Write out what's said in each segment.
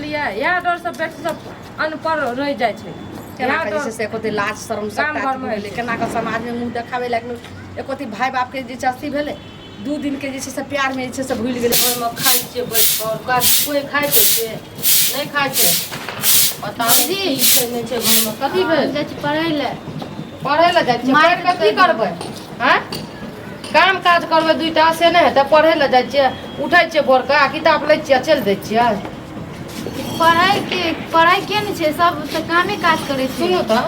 बुझलियै इएह डर सब बेटी सब अनपढ़ रह जाइ छै केना करै छै एकोती लाज शर्म सब काम में भेलै केना के समाज में मुंह देखावे लागल एकोती भाई बाप के जे चस्ती भेलै 2 दिन के जे छै से प्यार में जे छै से भूल गेलै घर में खाइ छियै बैठ कोई खाइ छै नहीं खाइ छै पता नहीं छै नहीं छै घर में कथी भेल जाइ छी पढ़ै ले जाइ छी पढ़ के की करबै हैं काम काज करबै दुइटा से नहीं हेतै पढ़ै ले जाइ छियै उठै छियै भोर के आ किताब लै छियै चलि दै छियै पढ़ाई के नहीं छै सब त कामे काज करै छै सुनू तऽ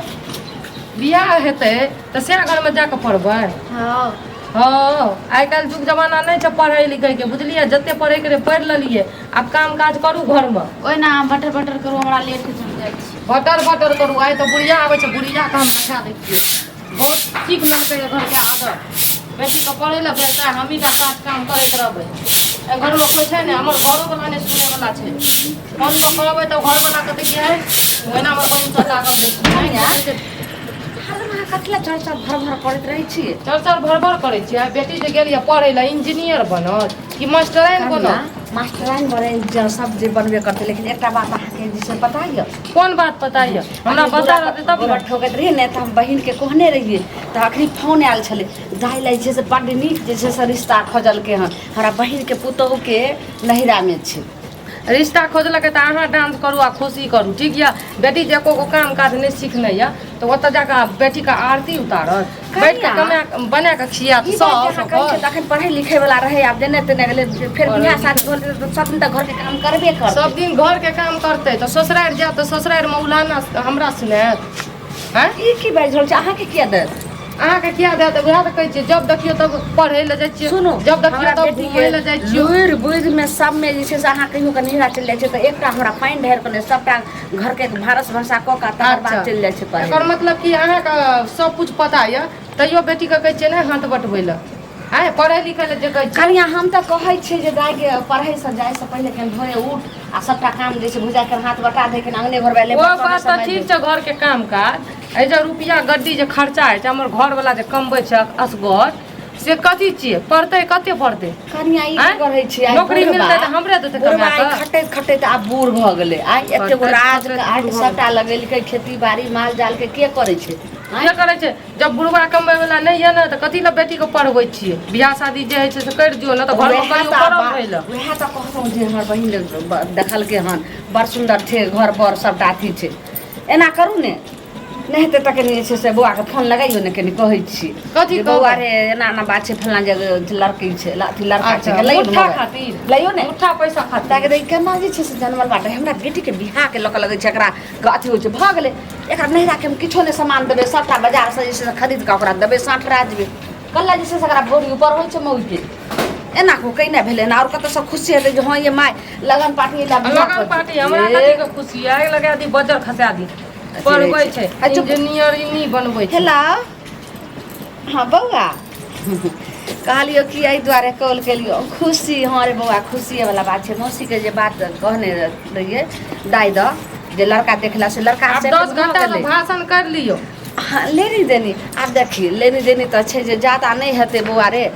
बियाह हेतै तऽ से घर में जाके पढ़बै हां हाँ आइ काल्हि जुग जमाना नहीं छै पढ़ै लिखै के बुझलियै जते पढ़ै के पढ़ि लेलियै आब काम काज करू घर में ओइ ना बटर करू हमरा लेट के चल जाइ छी बटर करू आइ तऽ बुढ़िया आबै छै बुढ़िया के हम बैठा दै छियै बहुत सीख लेलकै घर के आदत बेटी के पढ़ै ले बैठा हमही का काज काम करैत रहबै घर में कोई छै ने हमर घरो वाला नहीं सुने वाला छै फोन पर कहबै तऽ घर वाला कहते कि है ओहिना हमर बहिन सब लागल छै कतला चर्चा भर करैत रहै छियै चर्चा भर करै छियै बेटी जे गेलियै पढ़ै ले इंजीनियर बनत कि मास्टराइन बनत मास्टराइन बने सब जे बनबे करते लेकिन एकटा बात अहाँके जे छै पता य कौन बात पता य हमरा बता रहतै तब गोबर ठोकैत रहिए ने तऽ हम बहिन के कहने रहिए तऽ अखनी फोन आयल छलै दाइ लै छै से बड्ड नीक जे छै से रिश्ता खोजलकै हन हमरा बहिन के पुतोह के नहिरा में छै रिश्ता खोजलकै तऽ अहाँ डांस करू आ खुशी करू ठीक यऽ बेटी जे एको काम काज नहीं सीखने यऽ तऽ ओतऽ जाकऽ बेटी के आरती उतारत बैठ के कमा बना के खियात तखन पढ़े लिखे वाला रहे आब देने तेने गेलै फेर बियाह शादी होल तऽ सब दिन तक घर के काम करबे कर सब दिन घर के काम करतै तऽ ससुरारि जायत तऽ ससुरारि में उलाना हमरा सुनायत हैं ई की बाजि रहल छै अहाँके किया देत अहाँके किया देत उएह तऽ कहै छियै जब देखियो तब पढ़ै लए जाइ छियै सुनू जब देखियो तब घुमै लए जाइ छियै लुरि बुद्धि में सब में जे छै से अहाँ कहियो के नहिरा चलि जाइ छै तऽ एकटा हमरा पानि ढारि के सबटा घर के भारस भरसा कऽ के तकर बाद चलि जाइ छै पढ़ै एकर मतलब कि अहाँके सब कुछ पता यऽ तैयो बेटी के कहै छियै ने हाथ बटबै लए आइ पढ़ै लिखै लए जे कहै छियै कनिया हम तऽ कहै छियै जे दाइ के पढ़ै से जाइ से पहिले कनि भोरे उठ आ सबटा काम जे छै भुजा के हाथ बटा दे के अंगने घर वाले ओ बात तऽ ठीक छै घर के काम काज ए जे रुपया गड्डी जे खर्चा होइ छै हमर घर वाला जे कमबै छै असगर से कथी छियै पढ़तै कते पढ़तै कनिया ई करै छियै नौकरी मिलतै तऽ हमरे देतै कमा के खटैत आब बूढ़ भऽ गेलै आइ एते गो राज काज सबटा लगेलकै खेती बाड़ी माल जाल के करै छै ये करे छै जब बुढ़वा कमबै वाला नहीं है ना तो कथी ला बेटी के पढ़बै छियै बियाह शादी जे है छै से कर दियो ना तो घर में कहियो करब रहैला वएह तऽ कहलहुँ जे हमर बहिन देखलकै हन बड़ सुंदर छै घर पर सबटा अथी छै एना करू ने नहीं हेतै तऽ कनि जे छै से बौआ के फोन लगाइयो ने कनि कहै छी कथी बौआ रे एना एना बात छै फलना जगह लड़की छै अथी लड़का छै लइयो खातिर लइयो ने उठा पैसा खातिर ताकि केना जे छै से जनमल बाटे हमरा बेटी के बियाह के लऽ के लगै छै एकरा अथी होइ छै भऽ गेलै एकरा नहिरा के हम किछो नहि सामान देबै सबटा बाजार से जे छै से खरीद कऽ ओकरा देबै साँठरा देबै कल्ला जे छै से एकरा भोरी ऊपर होइ छै मौज के एना को कहीं भेले ना और कत से खुशी हेतै जे हाँ ये माय लगन पार्टी लगन पार्टी हमरा कथी के खुशी आइ लगा दी बजर खसा दी पढ़बै छै इंजीनियर इनी बनबै छै हेलो हाँ बौआ कहलियो कि एहि दुआरे कॉल केलियो खुशी हाँ रे बौआ खुशी वाला बात छै मौसी के जे बात कहने रहिए दाई द जे लड़का देखला से लड़का से 10 घंटा में भाषण कर लियो हाँ लेनी देनी आब देखी लेनी देनी तो छै जे ज्यादा नहीं हेतै बौआ रे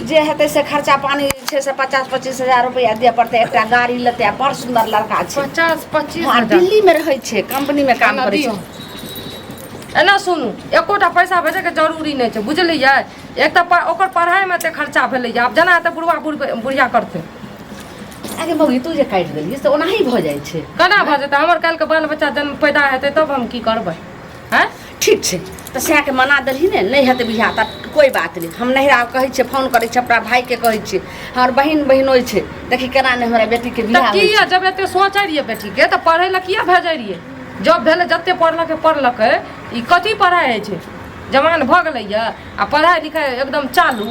जे हेतै से खर्चा पानी छै से 50-25 हजार रुपया दिए पड़तै एकटा गाड़ी लेतै बड़ सुंदर लड़का छै 50-25 हजार दिल्ली में रहै छै कंपनी में काम करै छै एना सुनू एकोटा पैसा भेजे के जरूरी नहीं छै बुझलियै एक तऽ ओकर पढ़ाई में ते खर्चा भेलै आब जना त बुढ़वा बुढ़िया करतै आगे मौगी तू जे काटि देलियै से ओनाही भऽ जाइ छै केना भऽ जेतै हमर काल्हि के बाल बच्चा जन्म पैदा हेतै तब हम की करबै हैं ठीक छै तऽ सएह के मना देलही ने नहीं हेतै बियाह तऽ कोई बात नहीं हम नहिरा कहै छियै फोन करै छियै अपना भाई के कहै छियै हमर बहिन बहिनोइ छै देखी केना नहीं हमरा बेटी के बियाह की जब एते सोचै रहियै बेटी के तऽ पढ़ै लए किया भेजै रहियै जब भेलै जते पढ़लकै ई कथी पढ़ाई होइ छै जवान भऽ गेलै आ पढ़ाई लिखाई एकदम चालू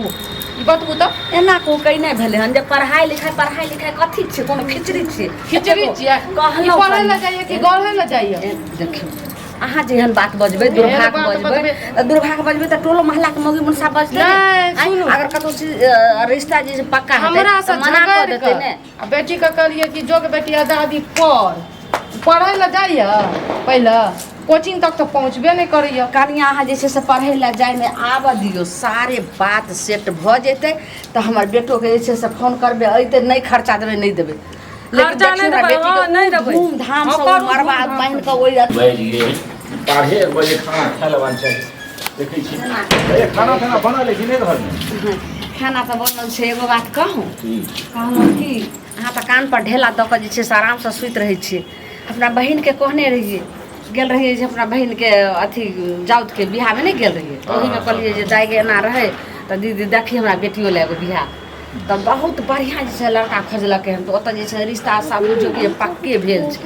ई बतबू तऽ एना को कहीं नहीं भेलै हन जे पढ़ाई लिखाई कथी छै कोनो खिचड़ी छियै कहलहुँ पढ़ै लए जाइए कि गढ़ै लए जाइए देखियौ अहाँ जेहन बात बजबै दुर्भाग बजबै तऽ टोलो मोहल्ला के मौगी मुनसा बजतै अगर कतौ रिश्ता जे पक्का हमरा से मना कऽ देतै ने आ बेटी के कहलिए कि जोग बेटी दादी पढ़ै लए जाइए पहिले कोचिंग तक तो पहुँचबे नहीं करैया कनिया अहाँ जे छै से पढ़ै लए जाइमे आबऽ दियौ सारे बात सेट भऽ जेतै तऽ हमर बेटोके जे छै से फोन करबै अइतै नहीं खर्चा देबै नहीं देबै लेकिन खर्चा नहीं देबै, हाँ, नहीं देबै। धूमधाम हाँ, से करू, मरबा धूमधाम बांध से। के ओइ बजे 1:30 खाना खाए लेबाक चाही देखै छी खाना ताना बनल है कि नहीं घर में खाना तो बनल छै। एगो बात कहूँ की कहलहुँ कि अहाँ तऽ कान पर ढेला दऽ कऽ जे छै से आरामसँ सुति रहै छियै। अपना बहिनके कहने रहियै, गेल रहियै जे अपना बहिनके अथी जाउतके बियाहमे नहि गेल रहियै, तऽ ओहीमे कहलियै जे जाइगे एना रहै तऽ दीदी देखी हमरा बेटियो ले एगो बियाह। तऽ बहुत बढ़िआँ जे छै लड़का खोजलकै हन, तऽ ओतऽ जे छै रिश्ता सब बुझियौ कि पक्के भेल छै।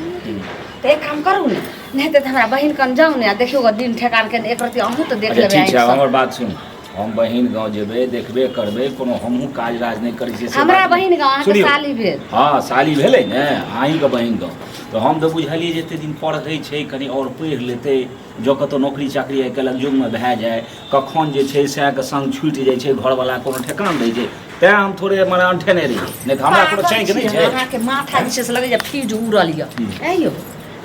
तऽ एक काम करू ने, नहीं तऽ हमरा बहिन कन जाऊ ने आ देखियो ग दिन ठेकान के एक रति अहूँ तऽ देख अच्छा लेबै। ठीक छै आइ हमर बात सुन हम बहिन गाँव जेबै देखबे करबै कोनो हमहूँ काज राज नहीं करै छियै से हमरा बात बहिन गाँव अहाँके सुनियौ। साली भेल। हाँ साली भेलै ने अहीँके बहिन गाँव तऽ हम तऽ बुझलियै जे एतेक दिन पढ़ै छै कनि आओर पढ़ि लेतै जँ कतहु नौकरी चाकरी आइ काल्हिक युगमे भए जाए कखन जे छै सएहके संग छुटि जाइ छै घरवला कोनो ठेकान दै छै तेँ हम थोड़े मने अंठेने रहियै नहीं तऽ हमरा कोनो चैंक नहीं छै। अहाँके माथा जे छै से लगैए फ्यूज उड़ल यऽ। ऐ यौ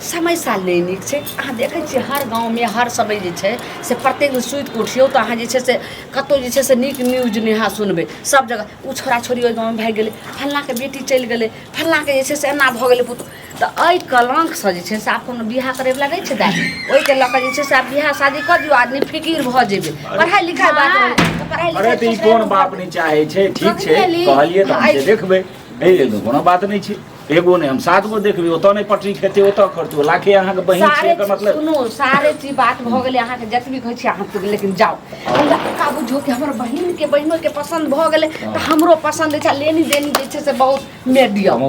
समय साल नहीं नीक छै। अहाँ देखै छियै हर गाँवमे हर समय जे छै से प्रत्येक दिन सुति कऽ उठियौ तऽ अहाँ जे छै से कतहु जे छै से नीक न्यूज नहि अहाँ सुनबै। सब जगह ओ छोड़ा छोड़ी ओहि गाँवमे भागि गेलै, फल्लाँके बेटी चलि गेलै, फल्लाँके जे छै से एना भऽ गेलै पुतहु। तऽ एहि कलङ्कसँ जे छै से आब कोनो बियाह करैवला नहि छै दाइ। ओहिके लऽ कऽ जे छै से आब बियाह शादी कऽ दियौ आदमी फिकिर भऽ जेबै। पढ़ाइ लिखाइ बात रहै तऽ पढ़ाइ अरे तऽ ई लिखाइ कोन बाप नहीं चाहै छै ठीक छै कहलियै तऽ हम से देखबै एहि कोनो बात नहीं छै। एगो नहीं हम 7 गो देखबै ओतऽ नहीं पटरी खेतै ओतऽ करतै लाखे अहाँके बहिन छै एकर मतलब सुनू सारे चीज बात भऽ गेलै अहाँके जतबी कहै छी अहाँ तऽ लेकिन जाउ लड़का बुझियौ कि हमर बहिनके बहिनोके पसन्द भऽ गेलै तऽ हमरो पसन्द छै। लेनी देनी जे छै से बहुत मीडियम।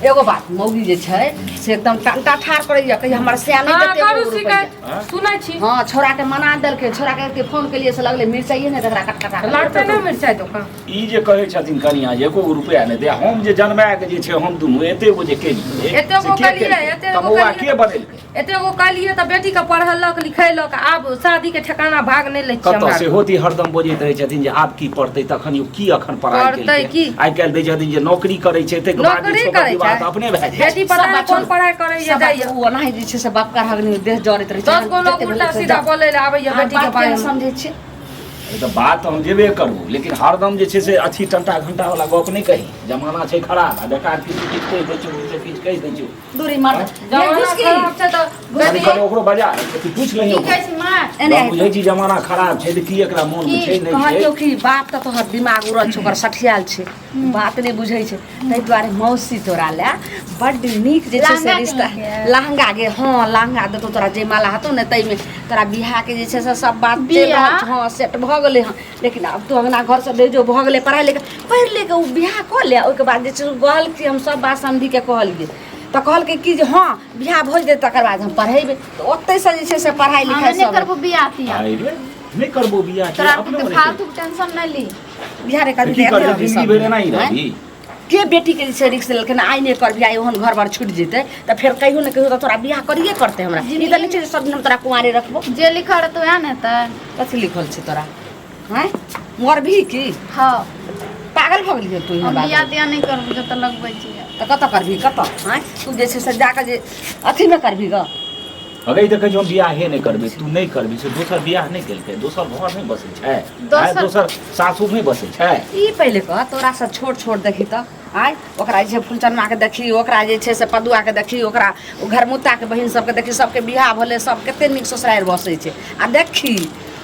एगो बात मौगी जे छै से एकदम टंटा ठार करैया कहिया हमर सिया नहीं हाँ, देते करू एगो शिकायत रुपैया। सुनै छी हाँ छोड़ा के मना देलकै, छोड़ा के फोन केलिए से लगले मिर्चाइए ने तकरा कटकटा लड़ते नहीं मिर्चाई तो का ई जे कहै छथिन कनिया जे एको रुपया नहीं दे हम जे जन्माए के जे छै हम दुनू एते गो जे केलियै एते गो केलियै, एते गो कमौआ केलियै। के बनेलकै एते गो कहलिए तऽ बेटी के पढ़लक लिखेलक आब शादी के ठिकाना भाग नहीं लै छी कतऽ हमरा से होती हरदम बजैत रहै छथिन जे आब की पढ़तै तखन यौ की अखन पढ़ाइ पढ़तै केलकै की? आइ काल्हि दै छथिन जे नौकरी करै छै ताहिके बाद नौकरी जे छोकर करै विवाह छै। तऽ अपने भए जाइ बेटी पढ़ाई सब कोन पढ़ाई करे ये जाइए ओ ओनाही जे छै से बाप का हगनी देह जड़ैत रहै छै। 10 गो लोग उल्टा सीधा बोले ले आबै ये बेटी के बारे में। समझै छियै छै तऽ बात हम जेबे करू लेकिन हरदम जे छै से अथी टंटा घंटा वाला गप नहीं कही जमाना छै खराब आ बेकार किछु किछु कहि दै छियौ से किछु कहि दै छियौ दूरी मार जमाना खराब छै तऽ कनि कनि ओकरो बजा तू पूछ लही की कहै छी माँ एने हम बुझै छी जमाना खराब छै तऽ की एकरा मोन में छै नहीं कहलियौ छै कि बाप तऽ तोहर दिमाग उड़ल छै ओकर सठियाल छै बात नहीं बुझै छै ताहि दुआरे मौसी तोरा लए बड्ड नीक जे छै से लहंगा रिश्ता किनलकै? लहंगा गे हाँ लहंगा देतौ तोरा जयमाला हेतौ ने ताहिमे तोरा बियाहके जे छै से सब बात चलि बियाह? रहल छै। हाँ सेट भऽ गेलै हँ लेकिन अब तो अंगना घर से भेजो भऽ गेलै पढ़ाइ लिखाइ पढ़ि लेके ओ बियाह कऽ ले ओहिके बाद जे छै से कहलकै हम सब बात समझीके कहलियै तऽ कहलकै कि जे हाँ बियाह भऽ जेतै तकर बाद हम पढ़ेबै तऽ ओतहिसँ जे छै से पढ़ाइ हमे लिखाइ नहीं सब करबो बियाह तिया आई रे नहीं करबो बियाह के तोरा अपने के फालतू के टेंशन नहीं ली बिहारे तो की कर जिंदगी भर नहीं रही के बेटी के जैसे रिक्स लेलकै आइ नहीं कर बियाह ओहन घर बार छूट जेतै तऽ फेर कहियो ने कहियो तऽ तोरा बियाह करिए करतै हमरा ई तऽ नहीं छै जे सब दिन हम तोरा कुंवारे रखबो। जे लिखल रहतो वएह ने त कथी लिखल छै तोरा हैं मर भी की हाँ पागल भऽ गेलियै तू हम यहाँ बियाह बात तिया नहीं करबो जब तक लगबै छी तऽ कतऽ करबही कतऽ हैं तू जे छै से जाकऽ जे अथीमे करबही ग अगर देखै जो बियाहे नहीं करबे तू नहीं करबी से दोसर बियाह नहीं केलकै दोसर घर नहीं बसै छै दोसर- दोसर सासुर नहीं बसै छै ई पहिले कह तोरा से छोट छोट देखी तऽ आइ ओकरा जे छै फुलचन्नाके देखी ओकरा जे छै से पदुआके देखी ओकरा घरमुत्ताके बहिन सबके देखी सबके बियाह भेलै सब कते नीक ससुरारि बसै छै आ देखी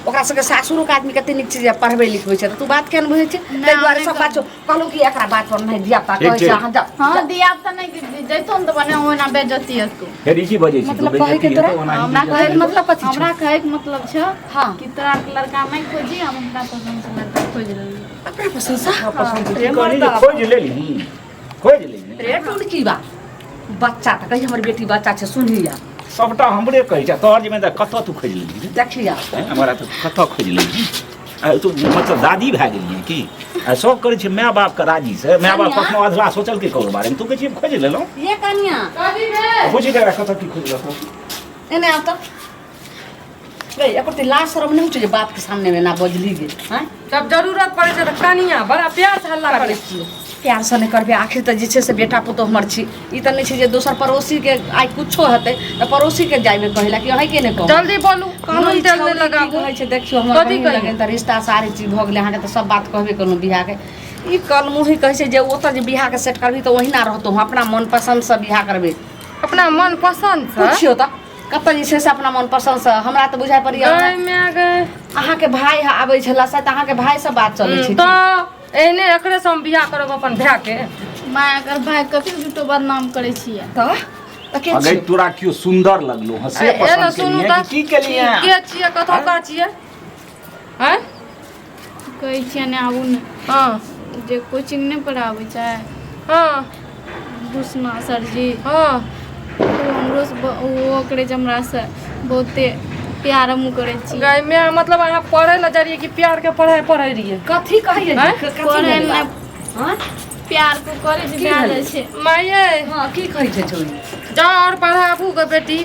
ओकरा सबके सासुरोके आदमी कते नीक चीज पढ़बै लिखबै छै तऽ तू बात केहन बुझै छै ताहि दुआरे सब बात कहलहुँ कि एकरा बात पर नहीं दिया ठीक, कहै छै ठीक। अहाँ जाउ हाँ दिया त नहीं जैतो तो बने ओना बेइज्जती हतो फेर ई की बजै छी मतलब तू कहै के बेइज्जती तोरा- हेतौ ओनाही हमरा बेइज्जती कहै के हेतौ। मतलब कथी छौ? हमरा कहै के मतलब छ हाँ। कि तोरा के लड़का नहीं खोजी हम हमरा पसंद से लड़का खोज लेली अपना पसंद से पसंद रे की कहली मर्दा। जे खोज लेली खोज लेली रे टुनकी बा बच्चा तऽ कही हमर बेटी बच्चा छै सुनहिया सबटा हमरे कहै छै तोहर जिम्मे कतऽ तू खोज लेली देखिया हमारा तो कतऽ खोज लेली तू मतलब दादी भए गेलियै की आ सब करै छै माय बाप के राजी से माय बाप कनिया? कखनो अधला सोचल के ककरो बारे में तू कहै छी खोज लेलहुँ ये कनिया पूछी जरा कतऽ की खोज लेलहुँ एने आब तऽ रे एकर लाज शरम नहीं होय जे बाप के सामने में ना बजली गे हैं जब जरूरत पड़े छै तऽ कनिया बड़ा प्यार से हल्ला करे छियै प्यार से नहीं करबे आखिर तऽ जे छै से बेटा पुतोह हमर छी ई तऽ नहीं छै जे दोसर पड़ोसी के आइ कुछो हेतै तऽ पड़ोसी के जाय में कहेला कि अहीं के ने कहू जल्दी बोलू कानून तेल नहीं लगाबू कहै छै देखियो हमर कथी बहिन कहियै? लगन तऽ रिश्ता सारी चीज भऽ गेलै अहाँके तऽ सब बात कहबे कलहुँ बियाह के ई कल मुही कहै छै जे ओतऽ जे बियाह के सेट करबी तऽ वही ना रहतो हम अपना मन पसंद से बियाह करबे अपना मन पसंद से पूछियो त कतऽ जे छै से अपना मन पसंद से हमरा तऽ बुझाइ पड़िय गई मैं गई अहाँ के भाई आबै छला से अहाँ के भाई से बात चलै छै तो एहने एकरे से हम बियाह करब अपन भाय के माय अगर भाई कथी झूठो बदनाम करे छियै त के अगर छै तोरा क्यों सुंदर लगलो हसे ए ना पसंद सुनू केलिए त कि की केलिए के छियै कथौ का छियै हैं कहै छियै ने आबू ने हां जे कोचिंग नहीं पढ़ाबै छै हां भूषणा सर जी हां हमरो से ओकरे हमरा से बहुते प्यार हम करे छी गई मैं मतलब अहाँ पढ़े ला जा रही कि प्यार के पढ़ाई पढ़े रहिए कथी कहिए हैं? पढ़े कथी ने हां प्यार को करे जे की ब्याह भेलै? जाइ छै माये हां की कहै छै छोरी जा और पढ़ाबू गे बेटी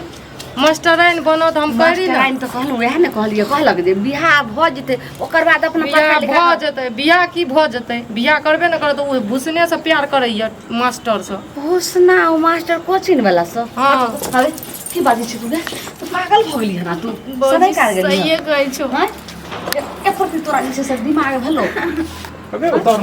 मास्टराइन बनो त हम कहरी ना मास्टराइन तऽ कहलहुँ वएह ने कहलिए कहलक जे बियाह भऽ जेतै ओकर बाद अपना बियाह पढ़ाइ लिखाइ भऽ जेतै बियाह की भऽ जेतै बियाह करबे न करत ओ भूसने से प्यार करैया मास्टर से भूषणा ओ मास्टर कोचिंग वाला सब हाँ। अरे की बाजै छी तू गे तू पागल भऽ गेली हना तू सदै काज गेली सहिए कहै छौ हैं एपर तोरा जे छै से दिमाग भेलो अबे तोर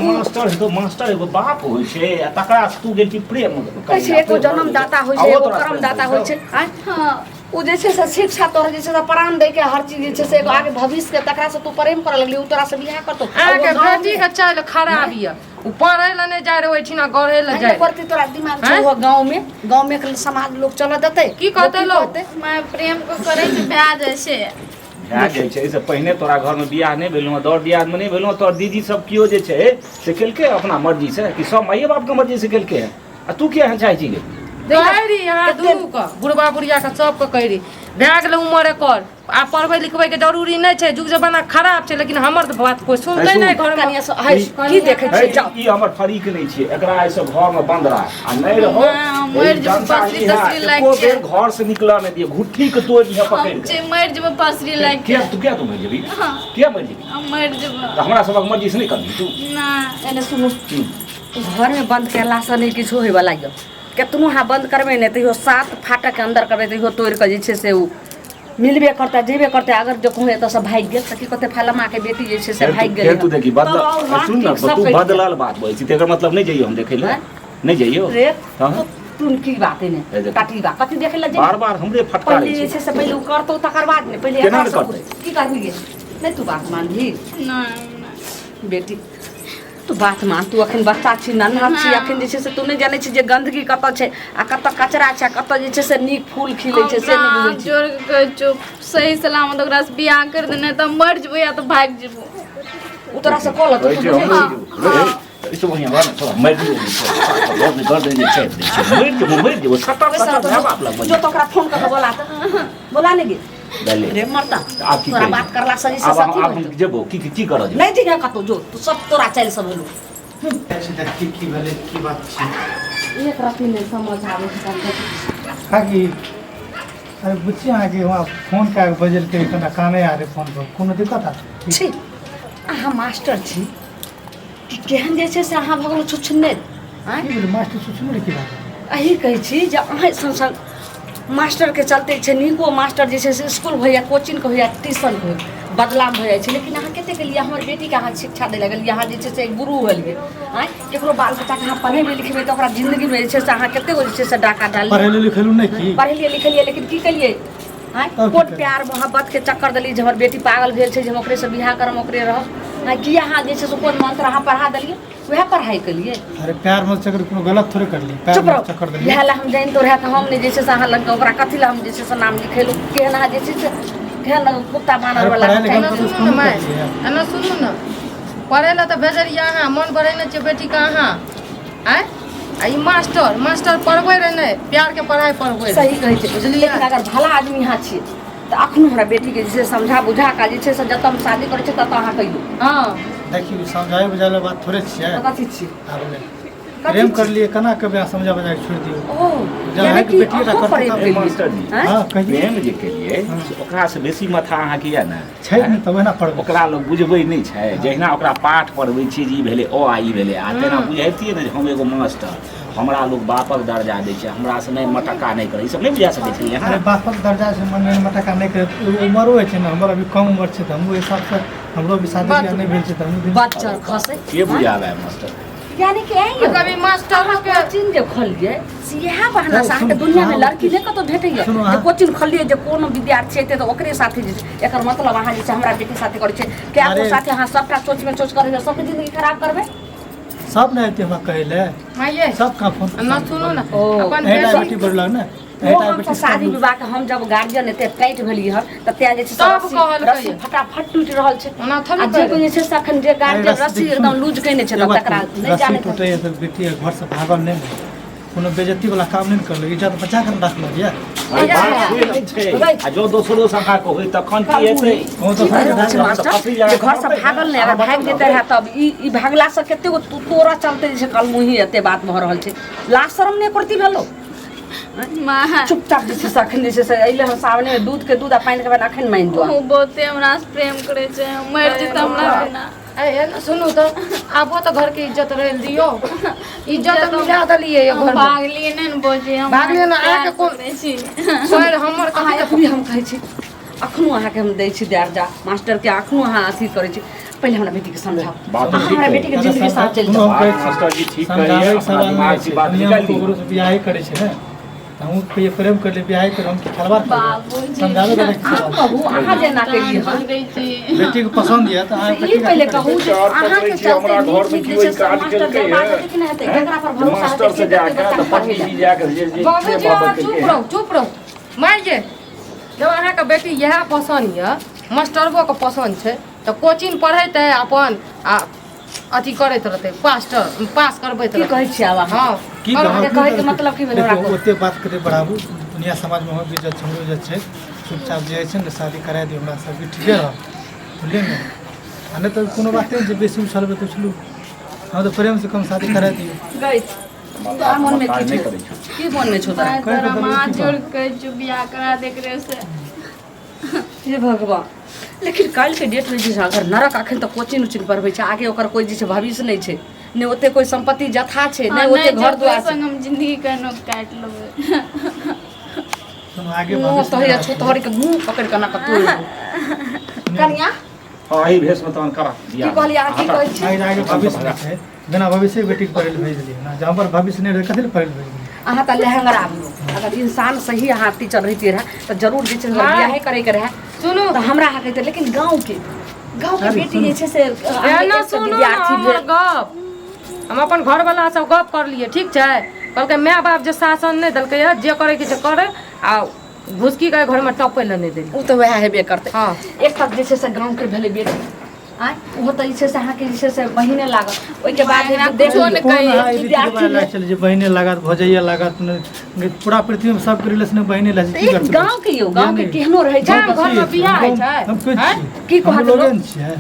मास्टर एगो बाप होइ छै आ तकरा से तू गेल कि प्रेम कहै छै एगो जन्मदाता होइ छै एगो कर्मदाता होइ छै हैं हाँ ओ जे छै से शिक्षा तोरा जे छै से प्राण दै के हर चीज जे छै से एगो आगे भविष्य के तकरा से तू प्रेम करे लगली उ तोरा से बियाह करतो आके बेटी के चाल खराब ये उ पढ़े ला नहीं जाय रहे ओठिना गढ़े ला जाय प्रति तोरा दिमाग छै वो गांव में के समाज लोग चल देतै की कहतै लोग माय प्रेम को करे छै ब्याह जाइ छै भए जाइ छै से पहिने तोरा घर में बियाह नहीं भेलौ दौड़ दियाद में नहीं भेलौ तोर दीदी सब कियो जे छै से केलकै अपना मर्जी से कि सब माइए बाप के मर्जी से केलकै आ तू के चाहै छी गे कहरी यहाँ दुनू के बुढ़बा बुढ़िया के सबके कहरी भए गेलै उमर एकर आ पढ़बै लिखबै के जरूरी नहीं छै जुग जमाना खराब छै लेकिन हमर तऽ बात कोई सुनतै नहीं घर में कनिया से की देखै छै जाओ ई हमर फरीक नहीं छै एकरा ऐसे घर में बंद रह आ नहीं रहो मर जब पसरी तसरी लाग को के बेर घर से निकला नहीं दिए घुट्टी के तोड़ दिया पकड़ हम के जे मर जब पसरी लाग के क्या तू मर जेबी हाँ। क्या मर जेबी हम मर जब तो हमरा सबक मर्जी से नहीं करबी तू ना एने सुनु घर में बंद करला से नहीं किछो होय वाला यो केतनो हाँ बंद करबे ने तैयो 7 फाटक के अंदर करबे तैयो तोड़ के जे छै से उ मिलबे करता जेबे करते अगर जो कहूँ एतऽ से भाग गेल तऽ की कहते फलमा के बेटी जे छै से भाग गेल तू देखी बदल सुन ना तू बदलल बात बोलै छी तेकर मतलब नहीं जइयो हम देखै ले नहीं जइयो रे हां तू की बात है ने काटी बा कथी देखे ला बार बार हमरे फटकारे पहले जे छै से पहले उ करतो तकर बाद ने पहले केना एकरा करतै? सब की करबी गे नहीं तू बात मान ली ना बेटी तू बात मान तू अखन बच्चा छी नन्हा छी अखन जे छै से तू नहीं जानै छी जे गंदगी कतऽ छै आ कतऽ कचरा छै आ कतऽ जे छै से नीक फूल खिलै छै से नहीं बुझै छी जोर के चुप सही सलामत ओकरा से बियाह कर देने त मर जबो या त भाग जबो उ तोरा से कहल ओइ तू जे बुझै हम छी इसो बढ़िया बात थोड़ा मर दियो कर देंगे चेक दे मर जो सटा बाप लग जो तो ओकरा फोन करके बोला त बोला नहीं गे दले रे मरता आप की तोरा करी? बात करला सही से अब सच्ची आप होई। जेबो की करो जे नहीं ठीक है कतो जो तू सब तोरा चल सब हेलो की भेलै की बात छै एक राती नहीं समझ आवे छै खाकी अरे बुच्ची अहाँके वहाँ फोन कए कऽ बजेलकै कना काने आ रे फोन पर कोनो दिक्कत आ छी अहाँ मास्टर छी कि केहन जे छै से अहाँ भगलो छुछुन्ने आँय की भेलै मास्टर सोचू रे की बात अही कहै छी जे अहाँ संग मास्टर के चलते छै नीको मास्टर जे छै से स्कूल होइया कोचिंग के होइया ट्यूशन के होइया बदलाव हो जाइ छै लेकिन अहाँ कते के लिए हमर बेटी के अहाँ शिक्षा दे लगल अहाँ जे छै से एक गुरु भेलिए आँय केकरो बाल बच्चा के अहाँ पढ़ेबै लिखेबै तऽ ओकरा जिंदगी में जे छै से अहाँ कते गो जे छै से डाका डालिए पढ़ेलू लिखेलू नहीं की पढ़लिए लिखलिए लेकिन की कलिए आँय और की कोट करियै? प्यार मोहब्बत के चक्कर देलिए जे हमर बेटी पागल भेल छै जे हम ओकरे से बियाह करम ओकरे रहब आँय की अहाँ जे छै से कोन मंत्र अहाँ पढ़ा देलिए वएह पढ़ाई केलिए अरे प्यार में चक्कर कोनो गलत थोड़े करली प्यार चुप में रहो चक्कर देली इएह ला हम जानि तो रहे तऽ हम नहि जे छै से अहाँ लग ओकरा कथी ला हम जे छै से नाम लिखेलहुँ केहन अहाँ जे छै से केहन कुत्ता बानर अरे वाला पढ़ाई लिखाई एना तो सुनू कोनो न माय करलियै। एना सुनू न पढ़े ला तऽ भेजलियै अहाँ मन बढ़ेने छियै बेटी के अहाँ आँय आ ई मास्टर पढ़बै रहे नहि प्यार के पढ़ाई पढ़बै रहे सही कहै छै बुझलियै लेकिन अगर भला आदमी अहाँ छियै तऽ अखनो हमरा बेटीके जे छै से समझा बुझा कऽ जे छै से जतऽ हम शादी करै छियै ततऽ अहाँ कहियौ हाँ देखियो समझाए बुझाए वाला बात थोड़े छियै तऽ कथी छियै आब नहि कथी प्रेम छियै? कर लिए केना कबे अहाँ समझा बुझा के छोड़ दियो ओ जब यानी अहाँके कि बेटी अहाँ रखत प्रेम तब केलियै मास्टर जी आँय? हाँ कहिए प्रेम जे केलिए से ओकरा से बेसी माथा अहाँ के या ने छै ने तब ना पढ़बै ओकरा लोग बुझबै नहि छै जहिना ओकरा पाठ पढ़बै छियै जे ई भेलै अ आ ई भेलै आ तेना बुझाइतियै ने जे हम एगो मास्टर हमरा लोग बापक दर्जा दै छै हमरा से नहि मटक्का नहि करे ई सब नहीं बुझा सकै छलियै अरे अहाँ बापक दर्जा से मन में मटका नहीं करे उमरो है छै ना हमर अभी कम उम्र छै त हम ओइ हिसाब से हमरो भी शादी बात- बियाह नहीं भेल छै त हम बच्चा खसे के बुझावे है मास्टर यानी कि आई मतलब ई मास्टर के कोचिंग जे खोलिए से इएह बहाना से अहाँके सुनू, दुनिया में अहाँ- लड़की नहि कतौ भेटैया सुनू, जे अहाँ- कोचिंग खोलिए जे कोनो विद्यार्थी एतै तऽ ओकरे साथे जे छै। एकर मतलब अहाँ जे छै हमरा बेटी साथे करै छै क्या को अरे- साथे अहाँ सबटा सोच में सोच करबै सबके जिंदगी खराब करबै सब नहीं आते हमरा कहले माइये सब का फोन न सुनू ना ओ, अपन एटा बेटी बेटी बढ़लक ना वो हम सब शादी विवाह के हम जब गार्जियन एते टाइट भेलिए हर त त्या जे छै सब रस्सी- कहलकै। रस्सी फटाफट टूटि रहल छै ओना थोड़ी आ जे को जे छै से अखन जे गार्जियन अरे रस्सी देखियौ, एकदम लूज कइने छै त तकरा नहीं रस्सी जाने टूटे है तो बेटी के घर से भागल नहीं ने कोनो बेइज्जती वाला काम नहीं करलो इज्जत बचा कर रखलो ये अरे बात से नहीं छै आ जो दोसरो संगा को होई तखन की हेतै ओ तो अरे भाग छै मास्टर जे घर से भागल नहीं अगर भाग जेते रहे तब ई भागला से कते गो तोरा चलते जे छै कल मुही एते बात भ रहल छै लाज शरम नहीं करती भेलो माँ चुपचाप जे छै से अखन जे छै से अइले हम सामने में दूध के दूध आ पानी के बाद अखन मान जो वो बहुते हमरा से प्रेम करे छै मर जेत हमरा बिना ए न सुनू तो आबो तो घर के इज्जत रह दियो इज्जत मिला दलिए ये घर में भागलिए नहीं न बोझे हम भागलिए न, आके कोन- छी सर हमर अहाँ कथी अखनी हम कहै छी अखनो अहाँके हम दै छी दर्जा मास्टर के अखनो अहाँ अथी करै छी पहिले हमरा बेटी के समझाओ बात अहाँ ठीक हमरा है। बेटी के जिंदगी के साथ चलि सुनो, जाओ हम कहै छी, मास्टर जी ठीक समझाबै कहैए के सवाल अपना नहीं दिमाग छै से बात दुनिया निकाल में दी ककरो से बियाह करे छै ने हम पे प्रेम कर ले बियाह कर हम की खलवार बाबूजी। समझावे के अहाँ कहू अहाँ जेना केलिए हन बेटी के पसंद ये तो अहाँ ई पहिले कहू जे चार अहाँ पकड़ै के छी, हमरा चलते घर में नीक की नीक जे ओइ छै काज मास्टर केलकै जमा है? देते कि नहीं हेतै केकरा पर भरोसा मास्टर हेतै से के जाके बच्चा तो पढ़ै पंडित ले जी जाके जे बाबूजी बाबा अहाँ केलकै चुप रहो माइये जब अहाँके बेटी इएह पसंद यऽ मास्टरबो के पसंद छै तऽ कोचिंग पढ़ैते अपन आ अथी करैत रहतै पास करबैत की कहै छी आब अहाँ हाँ की और कहब, अहाँके की कहै के कहब? मतलब की भेल हमरा देखियौ, कहू? ओते बात करे बढ़ाबू दुनिया समाज में हो भी इज्जत हमरो इज्जत छै चुपचाप जे छै ने शादी करा दियो हमरा सब ठीके रह बुझलिए ने आ नहीं तो कोनो बात नहीं जे बेसी उछलबे तो उछलू हम तो प्रेम से कम शादी करा दियो गई तोरा मन में काज की नहीं छै करै छै की मन में छौ तोरा तोरा माँ जोड़ के जो बियाह करा दे करे से हे भगवान लेकिन काल्हि के डेट में जे छै अगर नरक अखन तक कोचिंग उचिंग पढ़बै छै आगे ओकर कोई जे छै भविष्य नहीं छै ने ओते कोई संपत्ति जथा छै ने ओते घर दुआर छै संग हम जिंदगी केनो काट लेबै तुम आगे मुंह भविष्य तोहरे में छो तोहरे के मुंह पकड़ के ना कतौ कनिया हां एही भेष में तहन करा की कहलिए अहाँ की कहै छी आगे आगे भविष्य नहीं छै बिना भविष्य बेटी के पढ़े ले भेज दियो ना जहां पर भविष्य नहीं रहे कथि ले पढ़े ले भेज दियो अहाँ त लहंगरा अगर इंसान सही अहाँ टीचर रहिते रहे तो जरूर जे छै बियाह करे के रहे सुनू तो हमरा अहाँ कहते लेकिन गांव के बेटी जे छै से ए न सुनू ना हमर गप हम अपन घर वाला सब गप कर लिए ठीक छै कहलकै माय बाप जे शासन नहीं देलकै है जे करे के छै करे आ घुसकी के घर में टपै ले नहीं देली उ तो वह हेबे करते हाँ एक तक जे छै से गांव के भेले बेटी आय वो तो जे छै से अहाँ के जे छै से महीने लागत ओइ के बाद मायरा देख कुछो लियौ। नहि कहिए, कौन है विद्यार्थी रीति में- चल जे बहिने लागत भौजैया लागत पूरा पृथ्वी में सबके रिलेशन बहिने लागत तऽ एक गांव के यौ गांव के केहनो रहै छै गाम घर में बियाह होइ छै हम कुछ हैं? की कहत लोग? लोगन छियै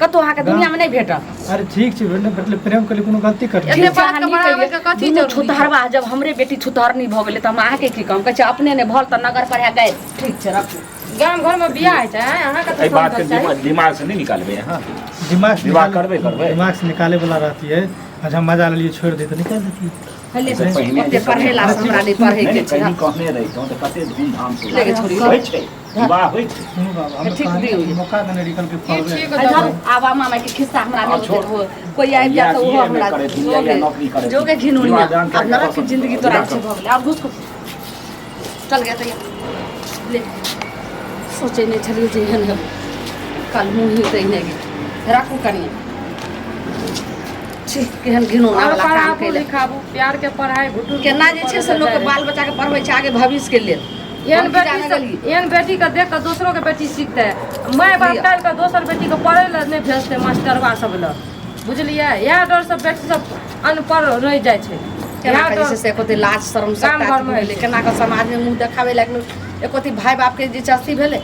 कतौ अहाँ के दुनिया में नहीं भेटत अरे ठीक छै मतलब प्रेम करले कोनो गलती कर एते बात के बढ़ावे के कथी जरूरी है? छुतहरवा जब हमरे बेटी छुतहरनी भऽ गेलै तऽ हम अहाँके की कहब कहै छै अपने ने भल तऽ नगर पढ़ा गए ठीक छै रखू गाम घर में बियाह होइ छै अहाँ के एहि तो बात के समझ चाहिए दिमाग से नहीं निकालबे हां दिमाग से विवाह निकाले- करबे। दिमाग से निकाले वाला रहती है अच्छा मजा ले लिए छोड़ दे तो निकाल देती पहले से पहिने ओते जे पढ़ेला से हमरा नहीं पढ़े के छै कहीं कहने रहितौ तऽ कते धूमधाम से लेके छोड़ी। होइ छै विवाह होइ छै सुनो बाबा हम ठीक कहानी दियौ। मौका देने निकल के पढ़ ले ठीक हजार है आवा मामा के खिस्सा हमरा हाँ, नहीं छोड़। होते हो कोई आबि जाए तो वो हमरा करे, दुनिया या नौकरी करे। जोगे घिनौनिया विवाह जान अब करके नरक की पसंद जिंदगी करो, तो विवाह अच्छे करो। भऽ गेलै अब घुस चल गया तो ले सोचे नहीं छलिए जे एहन है कल मुँह ही तै नहीं गेल राखू कनिया छी केहन घिनौना और वाला काम पढ़ाबू कैले लिखाबू प्यार के पढ़ाई घुटू केना जे छै से लोग के बाल बच्चा के पढ़बै छै आगे भविष्य के लेल एहन हम की बेटी जाने गेलियै? एहन बेटी के देख के दोसरो के बेटी सीखते माय बाप काल्हि के दोसर बेटी के पढ़े ले नहीं भेजते मास्टरवा सब लग बुझलियै इएह डर सब बेटी सब अनपढ़ रह जाइ छै केना इएह के डर जे छै से एकोती लाज शरम गाम सबटा घरमे भेलै केना के समाज में मुंह देखावे लागलो एकोती भाई बाप के जे छै अथी भेलै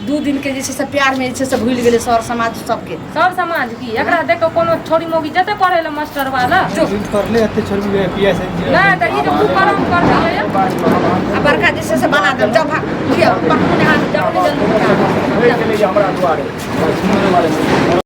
2 दिन के जे छै से प्यार में जे छै से भूल गेलै सर समाज सबके सब समाज की एकरा देख के कोनो छोरी मोगी जेते पढ़े ले मास्टरवा लग कर ले अते छोड़ भी पीएस नहीं तो ई तो करम कर दिए आ बड़का जे छै से बना देब जब लिया पकड़ू ने हाथ जब जल्दी हमरा दुआरे सुनने वाले